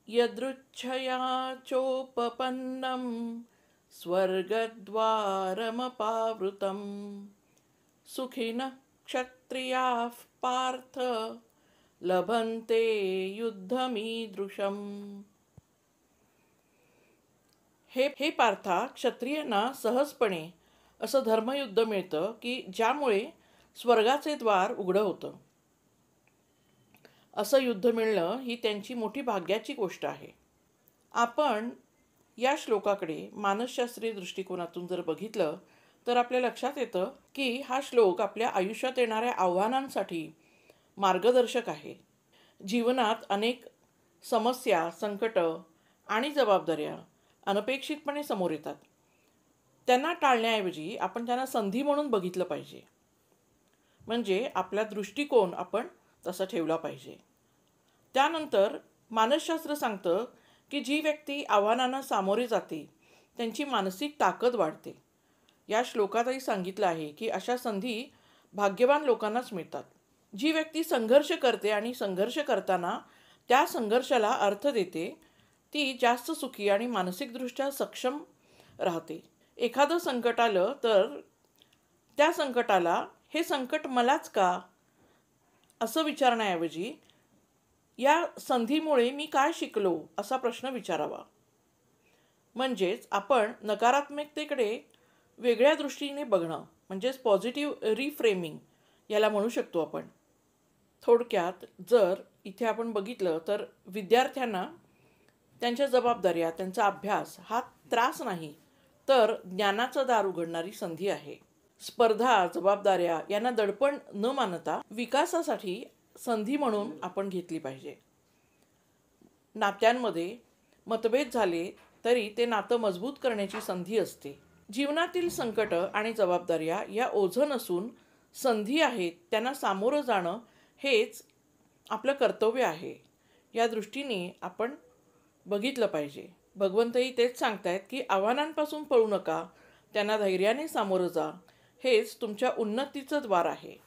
यदृच्छया चोपपन्नं स्वर्गद्वारमपावृतं सुखिनः क्षत्रियाः पार्थ लभन्ते युद्धमीदृशम्। हे पार्था, क्षत्रियांना सहजपणे असं धर्मयुद्ध मिळतं की ज्यामुळे स्वर्गाचे द्वार उघडं होतं. असं युद्ध मिळणं ही त्यांची मोठी भाग्याची गोष्ट आहे. आपण या श्लोकाकडे मानसशास्त्रीय दृष्टिकोनातून जर बघितलं तर आपल्या लक्षात येतं की हा श्लोक आपल्या आयुष्यात येणाऱ्या आव्हानांसाठी मार्गदर्शक आहे. जीवनात अनेक समस्या, संकट आणि जबाबदाऱ्या अनपेक्षितपणे समोर येतात. त्यांना टाळण्याऐवजी आपण त्यांना संधी म्हणून बघितलं पाहिजे. म्हणजे आपला दृष्टिकोन आपण तसा ठेवला पाहिजे. त्यानंतर मानसशास्त्र सांगतं की जी व्यक्ती आव्हानांना सामोरे जाते त्यांची मानसिक ताकद वाढते. या श्लोकातही सांगितलं आहे की अशा संधी भाग्यवान लोकांनाच मिळतात. जी व्यक्ती संघर्ष करते आणि संघर्ष करताना त्या संघर्षाला अर्थ देते ती जास्त सुखी आणि मानसिकदृष्ट्या सक्षम राहते. एखादं संकट आलं तर त्या संकटाला हे संकट मलाच का असं विचारण्याऐवजी या संधीमुळे मी काय शिकलो असा प्रश्न विचारावा. म्हणजेच आपण नकारात्मकतेकडे वेगळ्या दृष्टीने बघणं म्हणजेच पॉझिटिव्ह रिफ्रेमिंग याला म्हणू शकतो आपण. थोडक्यात जर इथे आपण बघितलं तर विद्यार्थ्यांना त्यांच्या जबाबदाऱ्या, त्यांचा अभ्यास हा त्रास नाही तर ज्ञानाचं दार उघडणारी संधी आहे. स्पर्धा, जबाबदाऱ्या यांना दडपण न मानता विकासासाठी संधी म्हणून आपण घेतली पाहिजे. नात्यांमध्ये मतभेद झाले तरी ते नातं मजबूत करण्याची संधी असते. जीवनातील संकट आणि जबाबदाऱ्या या ओझं नसून संधी आहेत. त्यांना सामोरं जाणं हेच आपलं कर्तव्य आहे. या दृष्टीने आपण बघितलं पाहिजे. भगवंतही तेच सांगतायत की आव्हानांपासून पळू नका, त्यांना धैर्याने सामोरं जा. हेच तुमच्या उन्नतीचं द्वार आहे.